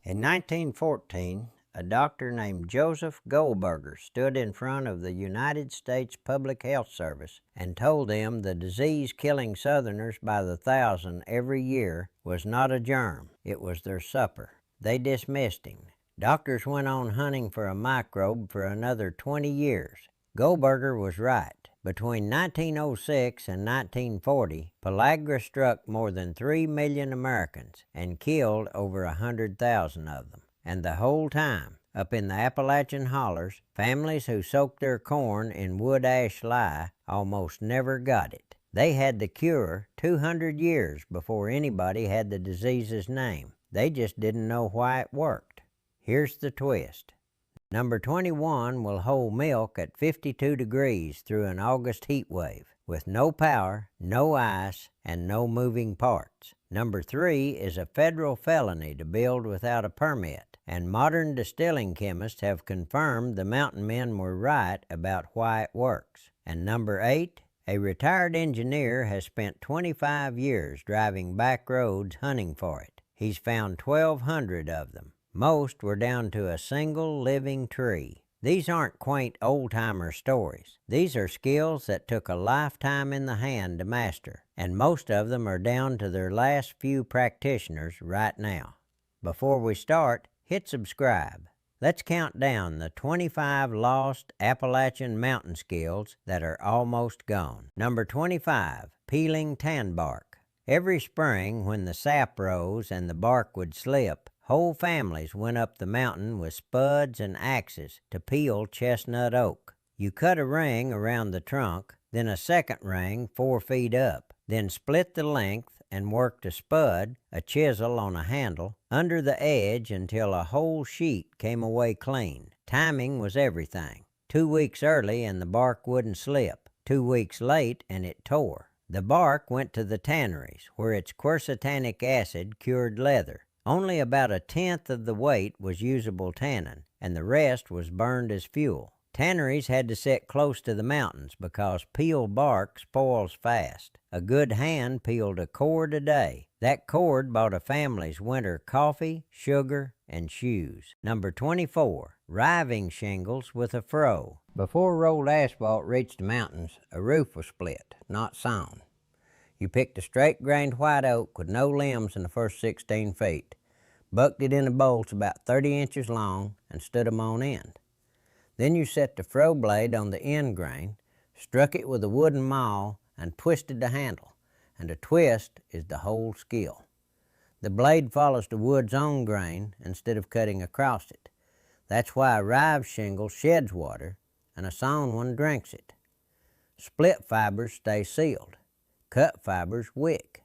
In 1914, a doctor named Joseph Goldberger stood in front of the United States Public Health Service and told them the disease killing Southerners by the thousand every year was not a germ, it was their supper. They dismissed him. Doctors went on hunting for a microbe for another 20 years. Goldberger was right. Between 1906 and 1940, pellagra struck more than 3 million Americans and killed over 100,000 of them. And the whole time, up in the Appalachian hollers, families who soaked their corn in wood ash lye almost never got it. They had the cure 200 years before anybody had the disease's name. They just didn't know why it worked. Here's the twist. Number 21 will hold milk at 52 degrees through an August heat wave, with no power, no ice, and no moving parts. Number 3 is a federal felony to build without a permit, and modern distilling chemists have confirmed the mountain men were right about why it works. And number 8, a retired engineer has spent 25 years driving back roads hunting for it. He's found 1,200 of them. Most were down to a single living tree. These aren't quaint old-timer stories. These are skills that took a lifetime in the hand to master, and most of them are down to their last few practitioners right now. Before we start, hit subscribe. Let's count down the 25 lost Appalachian mountain skills that are almost gone. Number 25, peeling tan bark. Every spring when the sap rose and the bark would slip, whole families went up the mountain with spuds and axes to peel chestnut oak. You cut a ring around the trunk, then a second ring 4 feet up, then split the length and worked a spud, a chisel on a handle, under the edge until a whole sheet came away clean. Timing was everything. 2 weeks early and the bark wouldn't slip. 2 weeks late and it tore. The bark went to the tanneries, where its quercetanic acid cured leather. Only about 1/10 of the weight was usable tannin, and the rest was burned as fuel. Tanneries had to sit close to the mountains because peeled bark spoils fast. A good hand peeled a cord a day. That cord bought a family's winter coffee, sugar, and shoes. Number 24, riving shingles with a froe. Before rolled asphalt reached the mountains, a roof was split, not sawn. You picked a straight-grained white oak with no limbs in the first 16 feet, bucked it into bolts about 30 inches long, and stood them on end. Then you set the froe blade on the end grain, struck it with a wooden maul, and twisted the handle, and a twist is the whole skill. The blade follows the wood's own grain instead of cutting across it. That's why a rived shingle sheds water, and a sawn one drinks it. Split fibers stay sealed. Cut fibers wick.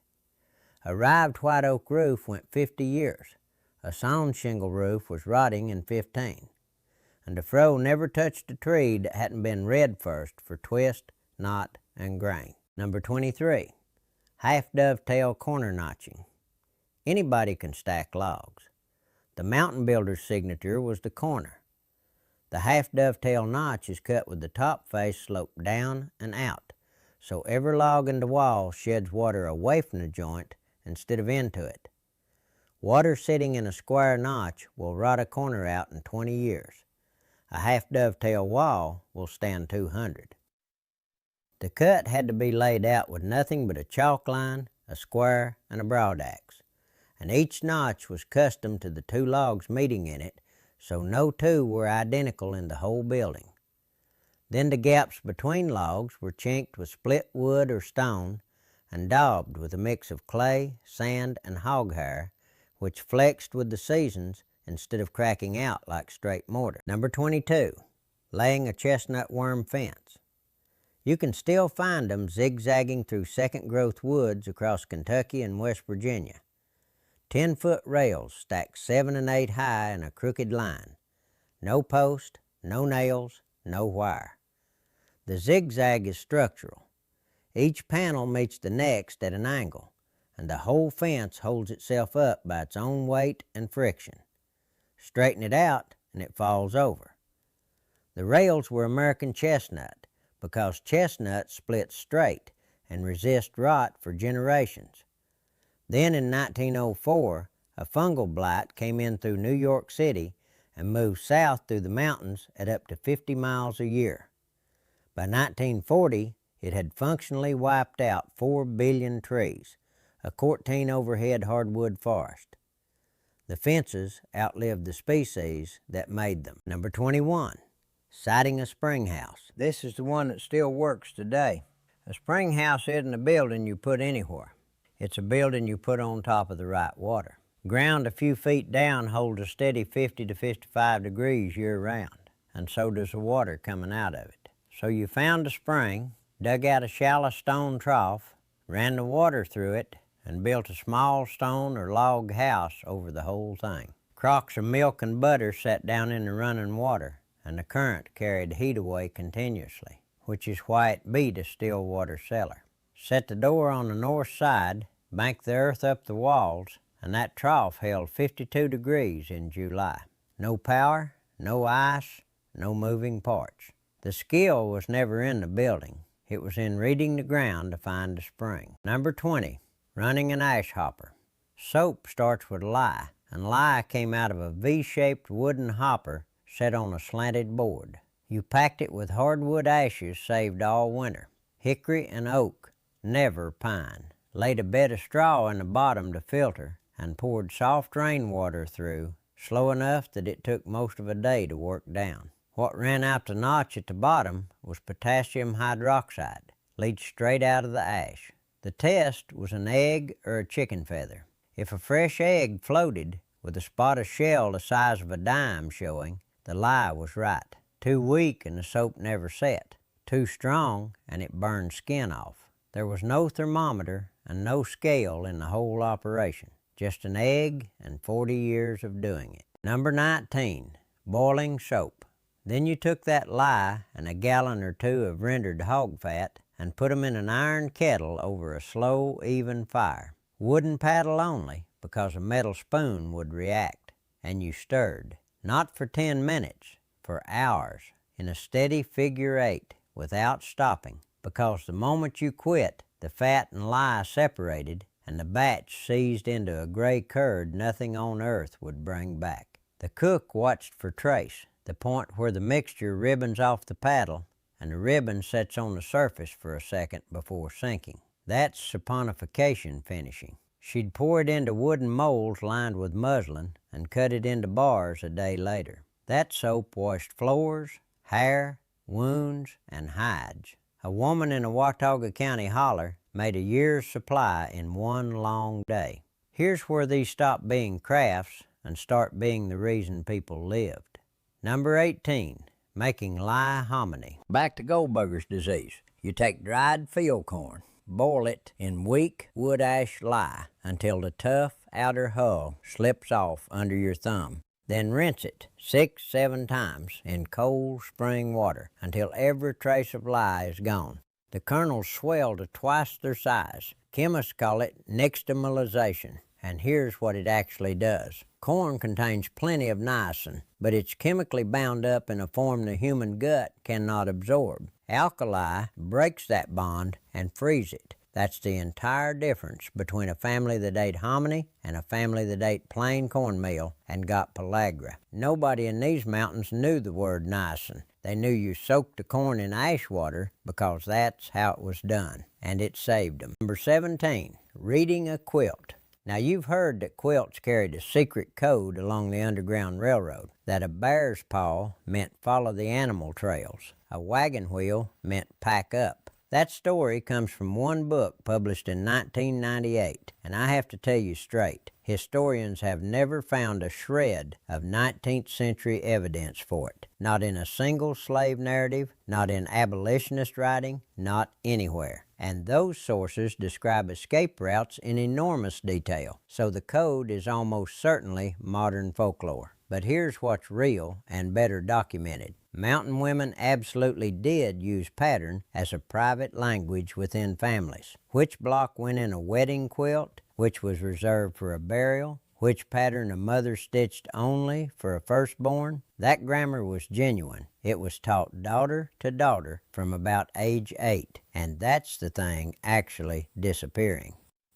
A rived white oak roof went 50 years. A sawn shingle roof was rotting in 15. And the froe never touched a tree that hadn't been red first for twist, knot, and grain. Number 23, half dovetail corner notching. Anybody can stack logs. The mountain builder's signature was the corner. The half dovetail notch is cut with the top face sloped down and out, so every log in the wall sheds water away from the joint instead of into it. Water sitting in a square notch will rot a corner out in 20 years. A half dovetail wall will stand 200. The cut had to be laid out with nothing but a chalk line, a square, and a broadaxe, and each notch was custom to the 2 logs meeting in it, so no 2 were identical in the whole building. Then the gaps between logs were chinked with split wood or stone and daubed with a mix of clay, sand, and hog hair, which flexed with the seasons instead of cracking out like straight mortar. Number 22, laying a chestnut worm fence. You can still find them zigzagging through second-growth woods across Kentucky and West Virginia. 10-foot rails stacked 7 and 8 high in a crooked line. No post, no nails, no wire. The zigzag is structural. Each panel meets the next at an angle, and the whole fence holds itself up by its own weight and friction. Straighten it out, and it falls over. The rails were American chestnut because chestnuts split straight and resist rot for generations. Then in 1904, a fungal blight came in through New York City and moved south through the mountains at up to 50 miles a year. By 1940, it had functionally wiped out 4 billion trees, a 14 overhead hardwood forest. The fences outlived the species that made them. Number 21, siting a springhouse. This is the one that still works today. A springhouse isn't a building you put anywhere. It's a building you put on top of the right water. Ground a few feet down holds a steady 50 to 55 degrees year-round, and so does the water coming out of it. So you found a spring, dug out a shallow stone trough, ran the water through it, and built a small stone or log house over the whole thing. Crocks of milk and butter sat down in the running water, and the current carried heat away continuously, which is why it beat a still water cellar. Set the door on the north side, bank the earth up the walls, and that trough held 52 degrees in July. No power, no ice, no moving parts. The skill was never in the building. It was in reading the ground to find the spring. Number 20, running an ash hopper. Soap starts with lye, and lye came out of a V-shaped wooden hopper set on a slanted board. You packed it with hardwood ashes saved all winter, hickory and oak, never pine. Laid a bed of straw in the bottom to filter, and poured soft rainwater through, slow enough that it took most of a day to work down. What ran out the notch at the bottom was potassium hydroxide, leached straight out of the ash. The test was an egg or a chicken feather. If a fresh egg floated with a spot of shell the size of a dime showing, the lye was right. Too weak and the soap never set. Too strong and it burned skin off. There was no thermometer and no scale in the whole operation. Just an egg and 40 years of doing it. Number 19, boiling soap. Then you took that lye and a gallon or two of rendered hog fat and put them in an iron kettle over a slow, even fire. Wooden paddle only, because a metal spoon would react. And you stirred, not for 10 minutes, for hours, in a steady figure 8, without stopping, because the moment you quit, the fat and lye separated, and the batch seized into a gray curd nothing on earth would bring back. The cook watched for trace, the point where the mixture ribbons off the paddle, and the ribbon sets on the surface for a second before sinking. That's saponification finishing. She'd pour it into wooden molds lined with muslin and cut it into bars a day later. That soap washed floors, hair, wounds, and hides. A woman in a Watauga County holler made a year's supply in one long day. Here's where these stop being crafts and start being the reason people lived. Number 18, making lye hominy. Back to Goldberger's disease. You take dried field corn, boil it in weak wood ash lye until the tough outer hull slips off under your thumb. Then rinse it 6-7 times in cold spring water until every trace of lye is gone. The kernels swell to twice their size. Chemists call it nixtamalization, and here's what it actually does. Corn contains plenty of niacin, but it's chemically bound up in a form the human gut cannot absorb. Alkali breaks that bond and frees it. That's the entire difference between a family that ate hominy and a family that ate plain cornmeal and got pellagra. Nobody in these mountains knew the word niacin. They knew you soaked the corn in ash water because that's how it was done, and it saved them. Number 17, reading a quilt. Now you've heard that quilts carried a secret code along the Underground Railroad, that a bear's paw meant follow the animal trails, a wagon wheel meant pack up. That story comes from one book published in 1998, and I have to tell you straight, historians have never found a shred of 19th century evidence for it. Not in a single slave narrative, not in abolitionist writing, not anywhere. And those sources describe escape routes in enormous detail, so the code is almost certainly modern folklore. But here's what's real and better documented. Mountain women absolutely did use pattern as a private language within families. Which block went in a wedding quilt, which was reserved for a burial, which pattern a mother stitched only for a firstborn. That grammar was genuine. It was taught daughter to daughter from about age 8, and that's the thing actually disappearing.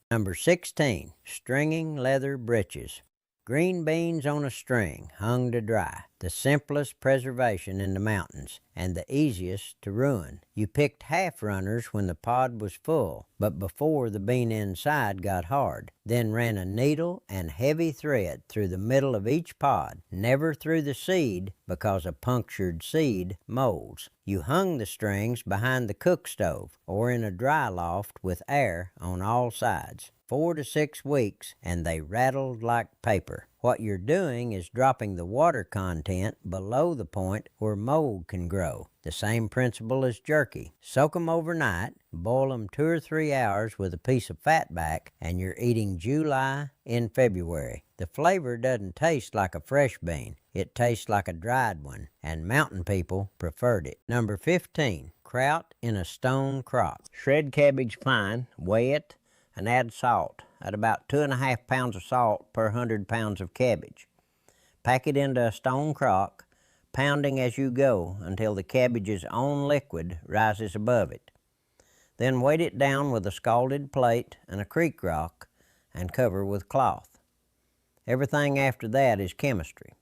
Number 16, stringing leather breeches. Green beans on a string hung to dry, the simplest preservation in the mountains and the easiest to ruin. You picked half runners when the pod was full, but before the bean inside got hard, then ran a needle and heavy thread through the middle of each pod, never through the seed because a punctured seed molds. You hung the strings behind the cook stove or in a dry loft with air on all sides. 4 to 6 weeks, and they rattled like paper. What you're doing is dropping the water content below the point where mold can grow. The same principle as jerky. Soak them overnight, boil them 2 or 3 hours with a piece of fat back, and you're eating July in February. The flavor doesn't taste like a fresh bean. It tastes like a dried one, and mountain people preferred it. Number 15, kraut in a stone crock. Shred cabbage fine, weigh it, and add salt at about 2.5 pounds of salt per 100 pounds of cabbage. Pack it into a stone crock, pounding as you go until the cabbage's own liquid rises above it. Then weight it down with a scalded plate and a creek rock and cover with cloth. Everything after that is chemistry.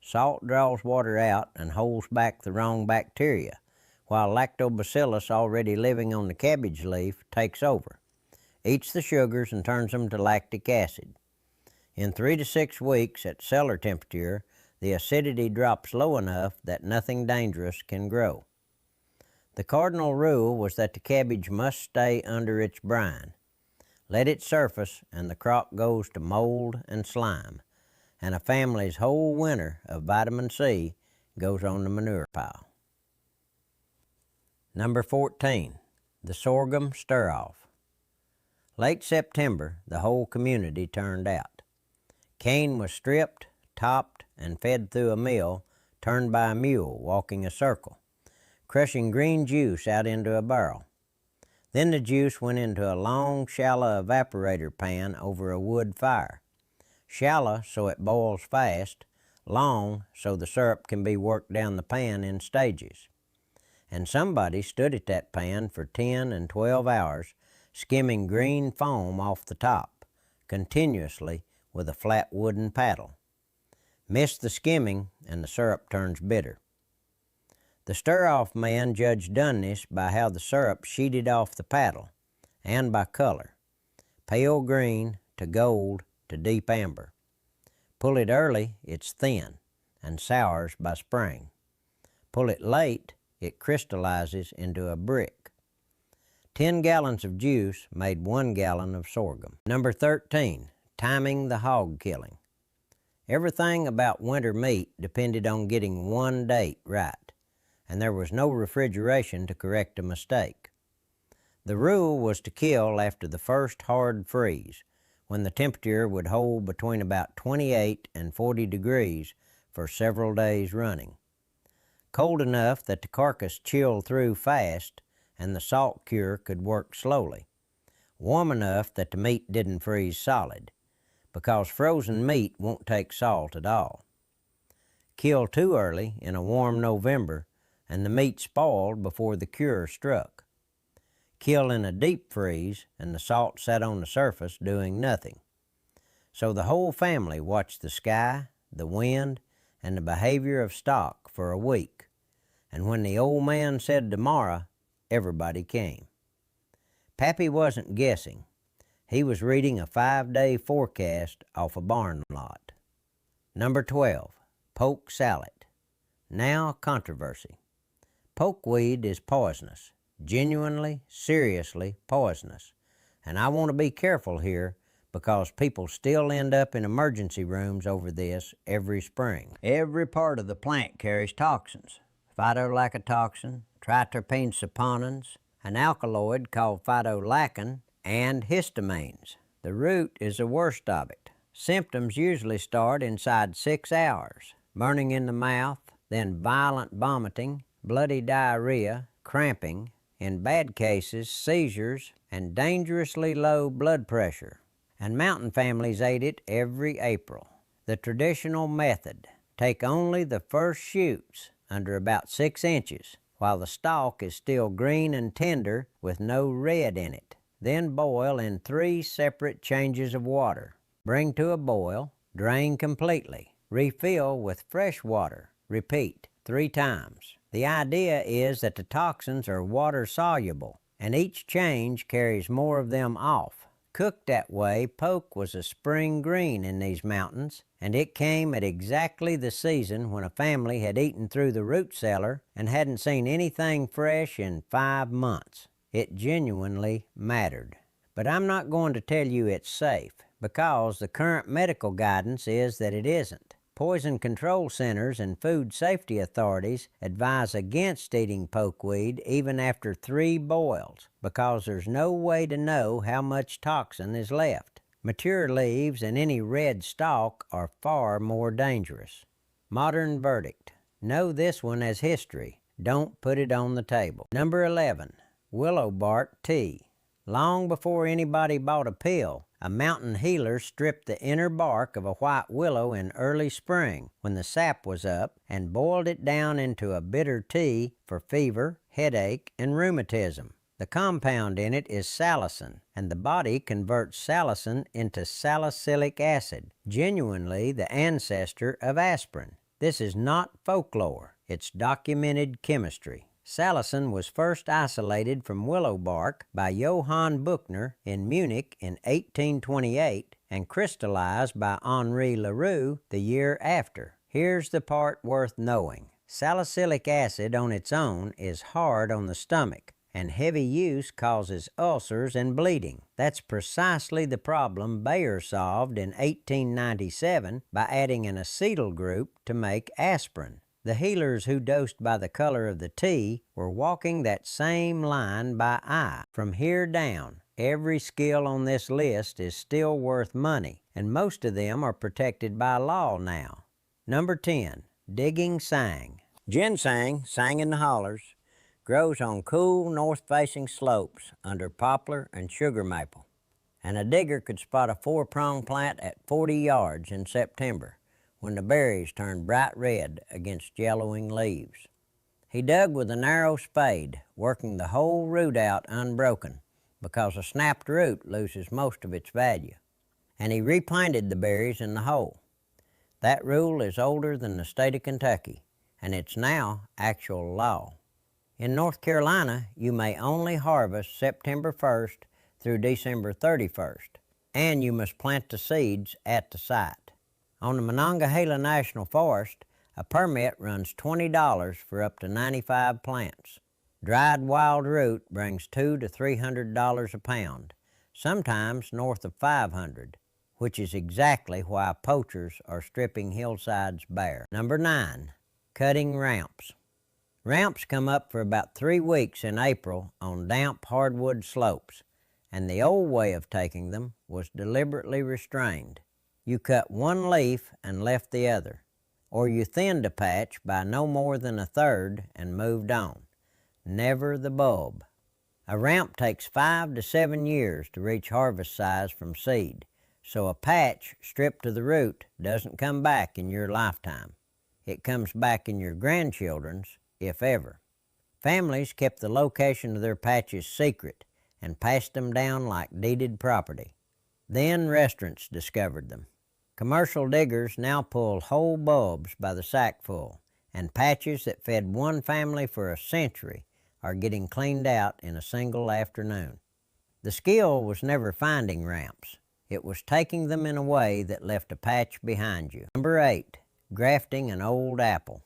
Salt draws water out and holds back the wrong bacteria, while lactobacillus already living on the cabbage leaf takes over, eats the sugars and turns them to lactic acid. In 3 to 6 weeks at cellar temperature, the acidity drops low enough that nothing dangerous can grow. The cardinal rule was that the cabbage must stay under its brine. Let it surface and the crop goes to mold and slime, and a family's whole winter of vitamin C goes on the manure pile. Number 14, the sorghum stir-off. Late September, the whole community turned out. Cane was stripped, topped, and fed through a mill turned by a mule walking a circle, crushing green juice out into a barrel. Then the juice went into a long, shallow evaporator pan over a wood fire. Shallow so it boils fast, long so the syrup can be worked down the pan in stages. And somebody stood at that pan for 10 and 12 hours, skimming green foam off the top, continuously with a flat wooden paddle. Miss the skimming and the syrup turns bitter. The stir-off man judged doneness by how the syrup sheeted off the paddle, and by color, pale green to gold to deep amber. Pull it early, it's thin, and sours by spring. Pull it late, it crystallizes into a brick. 10 gallons of juice made 1 gallon of sorghum. Number 13, timing the hog killing. Everything about winter meat depended on getting one date right, and there was no refrigeration to correct a mistake. The rule was to kill after the first hard freeze, when the temperature would hold between about 28 and 40 degrees for several days running. Cold enough that the carcass chilled through fast and the salt cure could work slowly. Warm enough that the meat didn't freeze solid, because frozen meat won't take salt at all. Kill too early in a warm November, and the meat spoiled before the cure struck. Kill in a deep freeze, and the salt sat on the surface doing nothing. So the whole family watched the sky, the wind, and the behavior of stock for a week, and when the old man said tomorrow, everybody came. Pappy wasn't guessing. He was reading a 5-day forecast off a barn lot. Number 12, poke salad. Now controversy. Pokeweed is poisonous, genuinely, seriously poisonous. And I want to be careful here because people still end up in emergency rooms over this every spring. Every part of the plant carries toxins. Phytolactotoxin, triterpene saponins, an alkaloid called phytolactin, and histamines. The root is the worst of it. Symptoms usually start inside 6 hours. Burning in the mouth, then violent vomiting, bloody diarrhea, cramping, in bad cases seizures, and dangerously low blood pressure. And mountain families ate it every April. The traditional method: take only the first shoots under about 6 inches, while the stalk is still green and tender with no red in it. Then boil in 3 separate changes of water. Bring to a boil, Drain completely. Refill with fresh water. Repeat 3 times. The idea is that the toxins are water soluble, and each change carries more of them off. Cooked that way, poke was a spring green in these mountains, and it came at exactly the season when a family had eaten through the root cellar and hadn't seen anything fresh in 5 months. It genuinely mattered. But I'm not going to tell you it's safe, because the current medical guidance is that it isn't. Poison control centers and food safety authorities advise against eating pokeweed even after 3 boils because there's no way to know how much toxin is left. Mature leaves and any red stalk are far more dangerous. Modern verdict. Know this one as history. Don't put it on the table. Number 11. Willow bark tea. Long before anybody bought a pill, a mountain healer stripped the inner bark of a white willow in early spring when the sap was up and boiled it down into a bitter tea for fever, headache, and rheumatism. The compound in it is salicin, and the body converts salicin into salicylic acid, genuinely the ancestor of aspirin. This is not folklore, it's documented chemistry. Salicin was first isolated from willow bark by Johann Buchner in Munich in 1828 and crystallized by Henri Leroux the year after. Here's the part worth knowing. Salicylic acid on its own is hard on the stomach, and heavy use causes ulcers and bleeding. That's precisely the problem Bayer solved in 1897 by adding an acetyl group to make aspirin. The healers who dosed by the color of the tea were walking that same line by eye. From here down, every skill on this list is still worth money, and most of them are protected by law now. Number 10. Digging sang. Ginseng, sang in the hollers, grows on cool north-facing slopes under poplar and sugar maple, and a digger could spot a 4-prong plant at 40 yards in September, when the berries turned bright red against yellowing leaves. He dug with a narrow spade, working the whole root out unbroken, because a snapped root loses most of its value, and he replanted the berries in the hole. That rule is older than the state of Kentucky, and it's now actual law. In North Carolina, you may only harvest September 1st through December 31st, and you must plant the seeds at the site. On the Monongahela National Forest, a permit runs $20 for up to 95 plants. Dried wild root brings $200 to $300 a pound, sometimes north of $500, which is exactly why poachers are stripping hillsides bare. Number 9. Cutting ramps. Ramps come up for about 3 weeks in April on damp hardwood slopes, and the old way of taking them was deliberately restrained. You cut one leaf and left the other, or you thinned a patch by no more than a third and moved on. Never the bulb. A ramp takes 5 to 7 years to reach harvest size from seed, so a patch stripped to the root doesn't come back in your lifetime. It comes back in your grandchildren's, if ever. Families kept the location of their patches secret and passed them down like deeded property. Then restaurants discovered them. Commercial diggers now pull whole bulbs by the sackful, and patches that fed one family for a century are getting cleaned out in a single afternoon. The skill was never finding ramps. It was taking them in a way that left a patch behind you. Number 8. Grafting an old apple.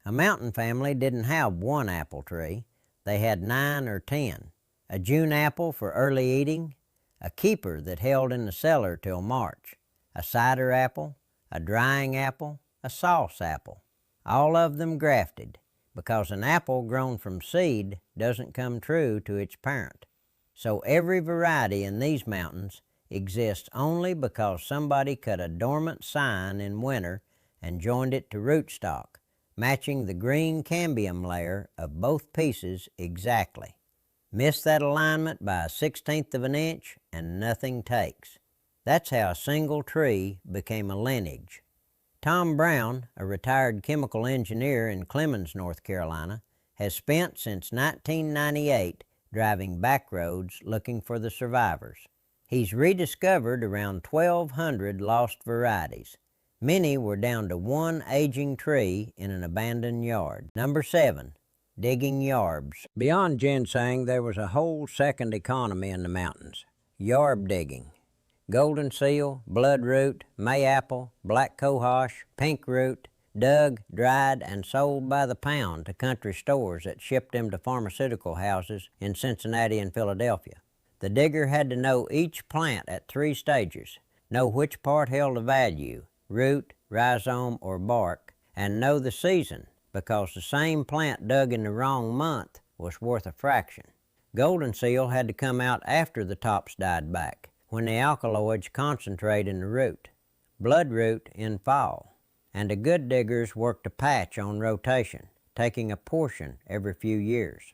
A mountain family didn't have one apple tree. They had 9 or 10. A June apple for early eating, a keeper that held in the cellar till March, a cider apple, a drying apple, a sauce apple. All of them grafted, because an apple grown from seed doesn't come true to its parent. So every variety in these mountains exists only because somebody cut a dormant sign in winter and joined it to rootstock, matching the green cambium layer of both pieces exactly. Miss that alignment by 1/16 of an inch and nothing takes. That's how a single tree became a lineage. Tom Brown, a retired chemical engineer in Clemens, North Carolina, has spent since 1998 driving back roads looking for the survivors. He's rediscovered around 1,200 lost varieties. Many were down to one aging tree in an abandoned yard. Number 7, digging yarbs. Beyond ginseng, there was a whole second economy in the mountains. Yarb digging. Golden seal, bloodroot, mayapple, black cohosh, pinkroot, dug, dried, and sold by the pound to country stores that shipped them to pharmaceutical houses in Cincinnati and Philadelphia. The digger had to know each plant at 3 stages, know which part held a value, root, rhizome, or bark, and know the season, because the same plant dug in the wrong month was worth a fraction. Golden seal had to come out after the tops died back, when the alkaloids concentrate in the root. Bloodroot in fall. And the good diggers worked a patch on rotation, taking a portion every few years.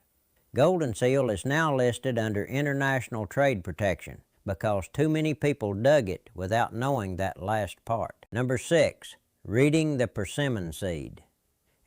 Golden seal is now listed under international trade protection because too many people dug it without knowing that last part. Number 6, reading the persimmon seed.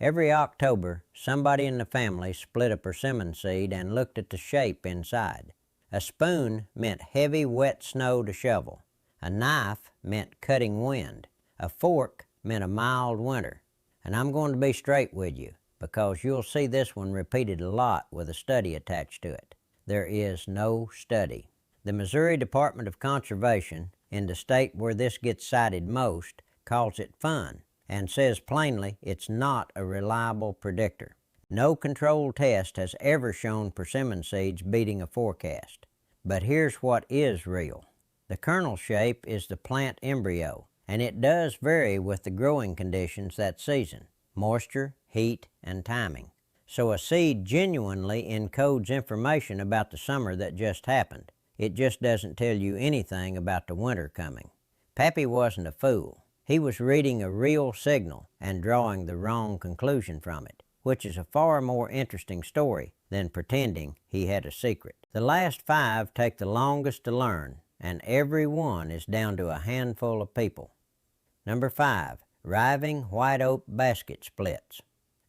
Every October, somebody in the family split a persimmon seed and looked at the shape inside. A spoon meant heavy, wet snow to shovel. A knife meant cutting wind. A fork meant a mild winter. And I'm going to be straight with you, because you'll see this one repeated a lot with a study attached to it. There is no study. The Missouri Department of Conservation, in the state where this gets cited most, calls it fun and says plainly it's not a reliable predictor. No controlled test has ever shown persimmon seeds beating a forecast. But here's what is real. The kernel shape is the plant embryo, and it does vary with the growing conditions that season, moisture, heat, and timing. So a seed genuinely encodes information about the summer that just happened. It just doesn't tell you anything about the winter coming. Pappy wasn't a fool. He was reading a real signal and drawing the wrong conclusion from it, which is a far more interesting story than pretending he had a secret. The last 5 take the longest to learn, and every one is down to a handful of people. Number 5, Riving white oak basket splits.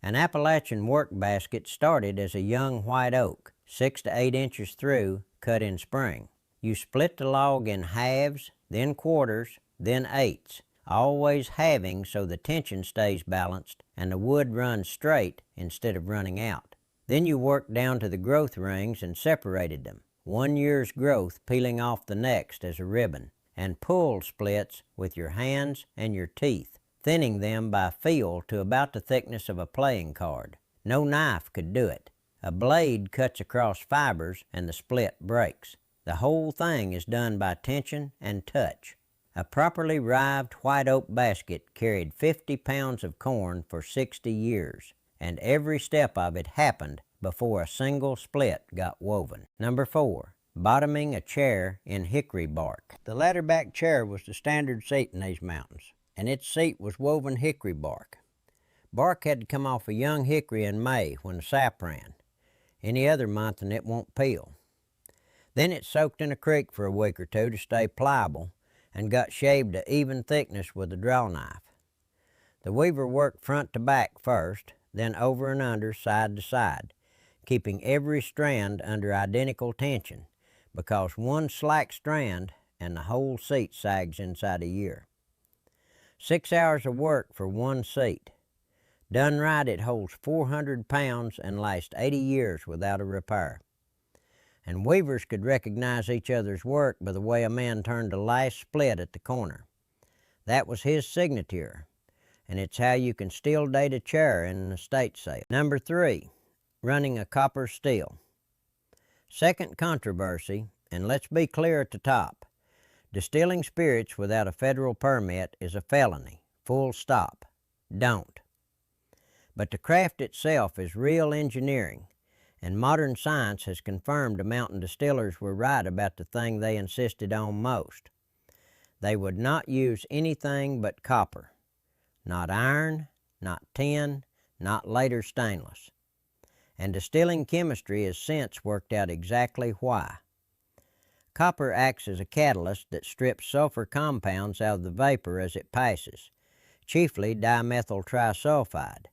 An Appalachian work basket started as a young white oak, 6 to 8 inches through, cut in spring. You split the log in halves, then quarters, then eighths, always halving so the tension stays balanced and the wood runs straight instead of running out. Then you worked down to the growth rings and separated them, 1 year's growth peeling off the next as a ribbon, and pulled splits with your hands and your teeth, thinning them by feel to about the thickness of a playing card. No knife could do it. A blade cuts across fibers and the split breaks. The whole thing is done by tension and touch. A properly rived white oak basket carried 50 pounds of corn for 60 years, and every step of it happened before a single split got woven. Number 4, bottoming a chair in hickory bark. The ladder-back chair was the standard seat in these mountains, and its seat was woven hickory bark. Bark had to come off a young hickory in May when the sap ran. Any other month and it won't peel. Then it's soaked in a creek for a week or 2 to stay pliable, and got shaved to even thickness with a draw knife. The weaver worked front to back first, then over and under, side to side, keeping every strand under identical tension, because one slack strand and the whole seat sags inside a year. 6 hours of work for one seat. Done right, it holds 400 pounds and lasts 80 years without a repair. And weavers could recognize each other's work by the way a man turned the last split at the corner. That was his signature, and it's how you can still date a chair in an estate sale. Number 3, running a copper still. Second controversy, and let's be clear at the top. Distilling spirits without a federal permit is a felony, full stop. Don't. But the craft itself is real engineering, and modern science has confirmed the mountain distillers were right about the thing they insisted on most. They would not use anything but copper. Not iron, not tin, not later stainless. And distilling chemistry has since worked out exactly why. Copper acts as a catalyst that strips sulfur compounds out of the vapor as it passes, chiefly dimethyl trisulfide,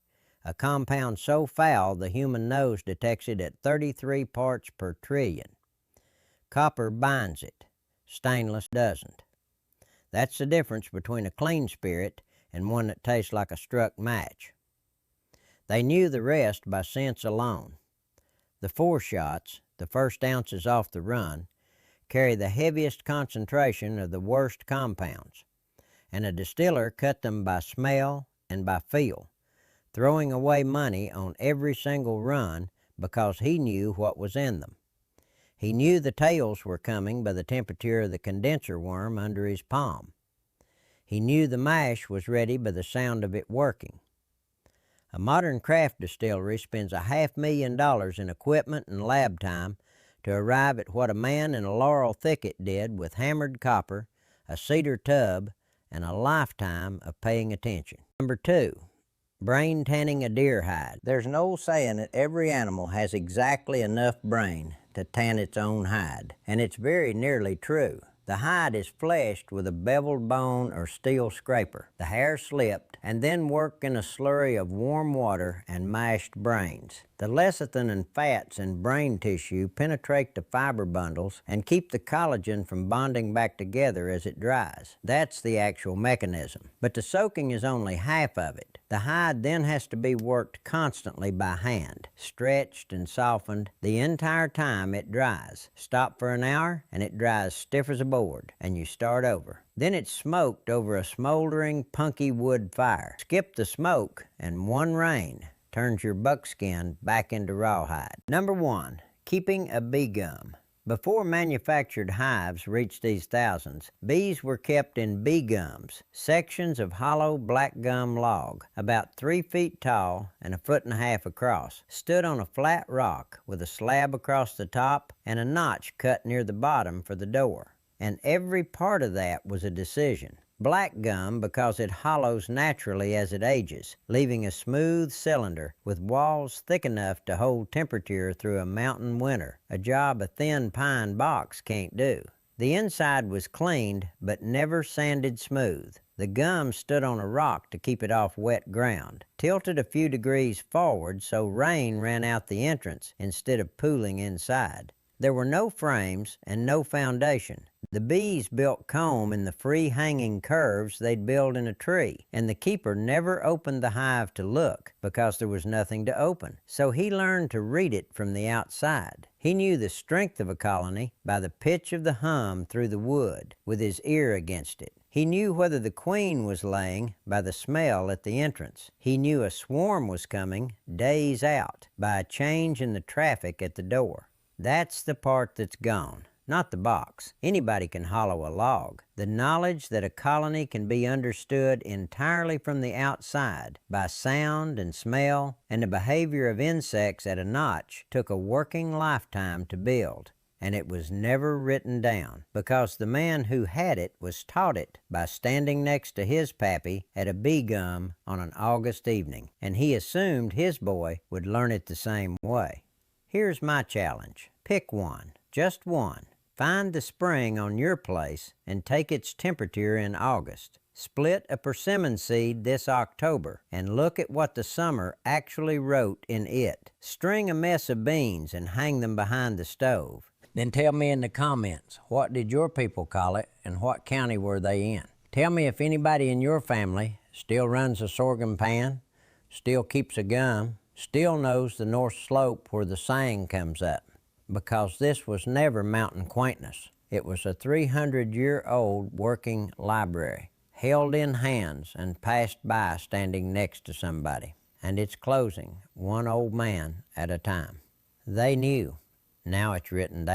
a compound so foul the human nose detects it at 33 parts per trillion. Copper binds it, stainless doesn't. That's the difference between a clean spirit and one that tastes like a struck match. They knew the rest by sense alone. The 4 shots, the first ounces off the run, carry the heaviest concentration of the worst compounds, and a distiller cut them by smell and by feel, throwing away money on every single run because he knew what was in them. He knew the tails were coming by the temperature of the condenser worm under his palm. He knew the mash was ready by the sound of it working. A modern craft distillery spends $500,000 in equipment and lab time to arrive at what a man in a laurel thicket did with hammered copper, a cedar tub, and a lifetime of paying attention. Number 2, brain tanning a deer hide. There's an old saying that every animal has exactly enough brain to tan its own hide, and it's very nearly true. The hide is fleshed with a beveled bone or steel scraper. The hair slipped and then worked in a slurry of warm water and mashed brains. The lecithin and fats in brain tissue penetrate the fiber bundles and keep the collagen from bonding back together as it dries. That's the actual mechanism. But the soaking is only half of it. The hide then has to be worked constantly by hand, stretched and softened the entire time it dries. Stop for an hour and it dries stiff as a board, and you start over. Then it's smoked over a smoldering, punky wood fire. Skip the smoke and one rain turns your buckskin back into rawhide. Number 1, keeping a bee gum. Before manufactured hives reached these thousands, bees were kept in bee gums, sections of hollow black gum log, about 3 feet tall and 1.5 feet across, stood on a flat rock with a slab across the top and a notch cut near the bottom for the door. And every part of that was a decision. Black gum because it hollows naturally as it ages, leaving a smooth cylinder with walls thick enough to hold temperature through a mountain winter, a job a thin pine box can't do. The inside was cleaned but never sanded smooth. The gum stood on a rock to keep it off wet ground, tilted a few degrees forward so rain ran out the entrance instead of pooling inside. There were no frames and no foundation. The bees built comb in the free-hanging curves they'd build in a tree, and the keeper never opened the hive to look because there was nothing to open. So he learned to read it from the outside. He knew the strength of a colony by the pitch of the hum through the wood, with his ear against it. He knew whether the queen was laying by the smell at the entrance. He knew a swarm was coming days out by a change in the traffic at the door. That's the part that's gone, not the box. Anybody can hollow a log. The knowledge that a colony can be understood entirely from the outside by sound and smell and the behavior of insects at a notch took a working lifetime to build. And it was never written down because the man who had it was taught it by standing next to his pappy at a bee gum on an August evening, and he assumed his boy would learn it the same way. Here's my challenge. Pick one, just one. Find the spring on your place and take its temperature in August. Split a persimmon seed this October and look at what the summer actually wrote in it. String a mess of beans and hang them behind the stove. Then tell me in the comments, what did your people call it and what county were they in? Tell me if anybody in your family still runs a sorghum pan, still keeps a gum, still knows the north slope where the sang comes up, because this was never mountain quaintness. It was a 300-year-old working library, held in hands and passed by standing next to somebody. And it's closing, one old man at a time. They knew. Now it's written down.